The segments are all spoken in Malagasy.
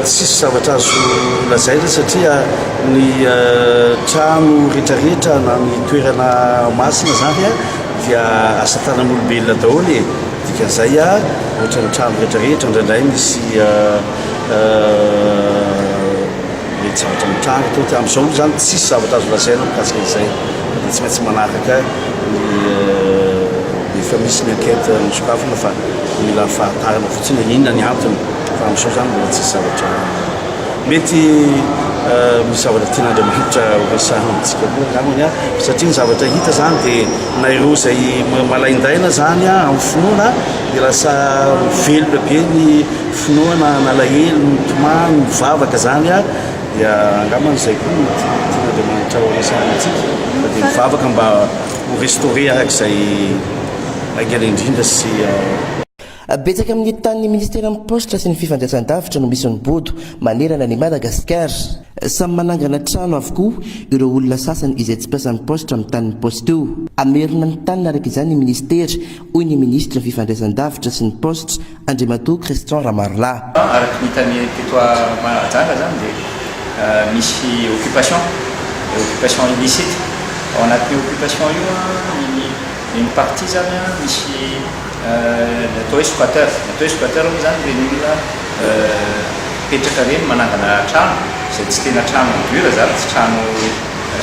tsisy zavatra azo lazaina satria ny trano rehetrarehetra na ny toerana masina zany a dia asa tanan'olombelona daholo dikan'izay a ohatra ny trano rehetrarehetra indraindray misy mety zavatra mitranga toa amin'izao zany tsisy zavatra azo lazaina mikasika izay dia tsy maintsy manaraka efa misy ny enquête misokafana fa mila fahatarana fotsiny inona ny antony fa amin'izao zany mbola tsisy zavatra mety misy zavatra tian'Andriamanitra horesahana amintsika koa angambany a satria ny zavatra hita zany dia na ireo izay malaindaina zany a amin'ny finoana dia lasa velona be ny finoana nalahelo mitomany mivavaka zany a dia angambany izay koa tian'Andriamanitra horesahana amintsika dia mivavaka mba ho restauré arak'izay angela indrindra sy betsaka amin'ny tanin'ny ministera amin'ny postra sy ny fifandraisan-davitra no misy ny bodo manerana ny Madagasikara. Samy manangana trano avokoa ireo olona sasany izay tsy mpiasan'ny postra amin'ny tanin'ny posta io. Amerina ny tanina araka izany ny ministera hoy ny ministra ny fifandraisan-davitra sy ny postra Andriamatoa Christian Ramarla. Araka ny tany teto Mahajanga zany dia misy occupation illicite ao anatin'ny occupation io une partie zany misy natao hoe squatter moa zany dia ny olona petraka reny manangana trano izay tsy tena trano dura zany tsy trano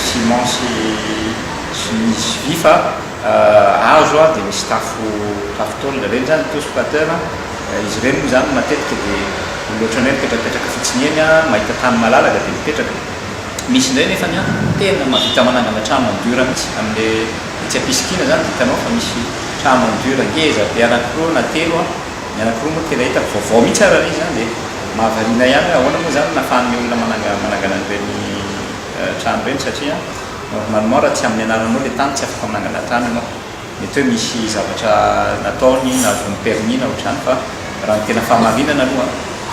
ciment sy misy vy fa hazo a dia misy tafo taolina reny zany to squatter izy ireny moa zany matetika dia loatra ny mipetrapetraka fotsiny eny a mahita tany malalaka dia mipetraka misy indray nefany a tena mavita manangana trano dura mihitsy amin'le tsy ampisikina zany hitanao fa misy trano dura ngeza dia anankiroa na telo a ny anankiroa moa tena hitako vaovao mihitsy ara izy zany dia mahavariana ihany ahoana moa zany nafahan'ny olona manangana an'ireny trano ireny satria normalement raha tsy amin'ny anaranao le tany tsy afaka manangana trano ianao mety hoe misy zavatra nataony na azony permis na ohatrany fa raha ny tena fahamarinana aloha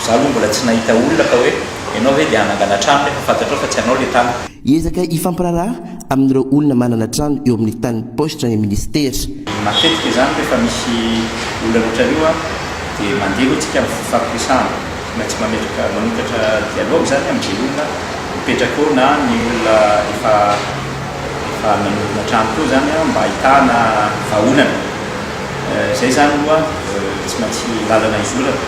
za aloha mbola tsy nahita olona ka hoe ianao hoe dia anangana trano nefa fantatrao fa tsy anao le tany. Ezaka ifampararaha amin'ireo olona manana trano eo amin'ny tanin'ny postra ny ministera. Matetika zany rehefa misy olona loatrareo a dia mandeha tsika amin'ny fifampiresahana maintsy manokatra dialogue zany amin'ilay olona mipetraka eo na ny olona efa nanorina trano teo zany mba ahitana vahaolana izay zany moa tsy maintsy lalana izolana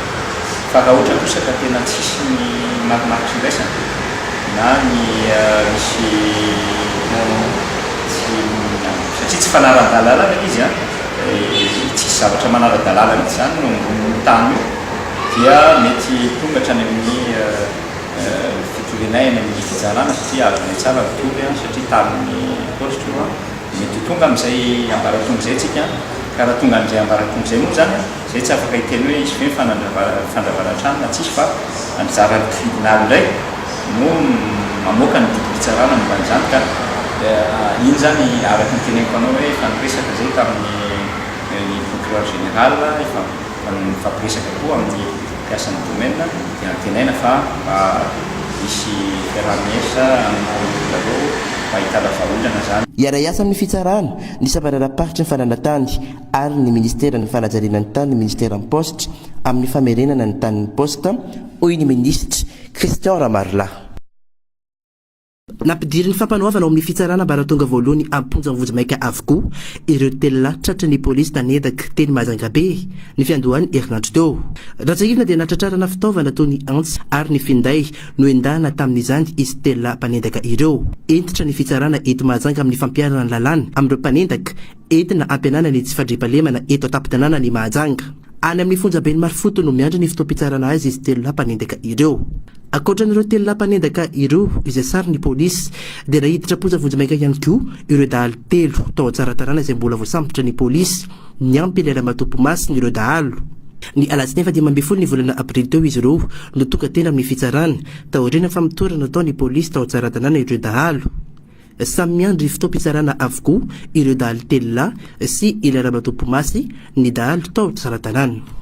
fa raha ohatra kosa ka tena tsisy ny marimaritra indraisana na ny misy satria tsy fanara-dalalana izy a tsisy zavatra manara-dalala mihitsy zany no tany io dia mety tongatra any amin'ny fitorenay any amin'ny fijarana satria azonay tsara mitory a satria tamin'ny postra mety tonga amin'izay ambaratonga izay tsika ka raha tonga amin'izay ambaratonga izay moa zany zay tsy afaka hiteny hoe izy hoe fandravana trano na tsisy fa anjara tribunal indray no mamoaka ny didim-pitsarana momban'izany ka iny zany araka ny teneniko anao hoe faniresaka zay tamin'ny procureur général efa fampiresaka koa amin'ny mpiasan'ny domaine dia tenaina fa mba misy fiaraha-miasa amin'olona reo mba hitana vahaolana zany. Iara-iasa amin'ny fitsarana ny sabarara-paritra ny fananantany ary ny ministera ny fanajariana ny tany ny ministera ny postra amin'ny famerenana ny tanin'ny posta hoy ny ministra Christian Ramarla. Nampidiry ny fampanoavana ao amin'ny fitsarana baratonga voalohany amponja vojimaika avokoa ireo telona tratra ny polisy tanedaka teny Mazangabe ny fiandohany herinandro teo. Ratsahivina dia natratrarana fitaovana toy ny antsy ary ny finday no endahana tamin'izany izy telona mpanendaka ireo. Entitra ny fitsarana eto Mahajanga amin'ny fampiarana ny lalàna amin'ireo mpanendaka entina ampianana ny tsy fandriampahalemana eto an-tampon-tanàna ny Mahajanga. Any amin'ny fonjabeny Marifoto no miandry ny fotoam-pitsarana azy izy telona mpanendaka ireo. Ankoatran'ireo telona mpanendaka ireo izay sary ny polisy dia nahiditra ponja vojimaika ihany koa ireo dahalo telo tao an-tsaratanàna izay mbola voasambotra ny polisy ny ampy ilay Ramatoa Masina ireo dahalo. Ny alatsinainy 10 ny volana aprily teo izy ireo no tonga tena amin'ny fitsarana taoriana famitorana tao ny polisy tao an-tsaratanàna ireo dahalo. Samy miandry fotoam-pitsarana avokoa ireo dahalo telona sy ilay Ramatoa Masina ny dahalo tao an-tsaratanàna.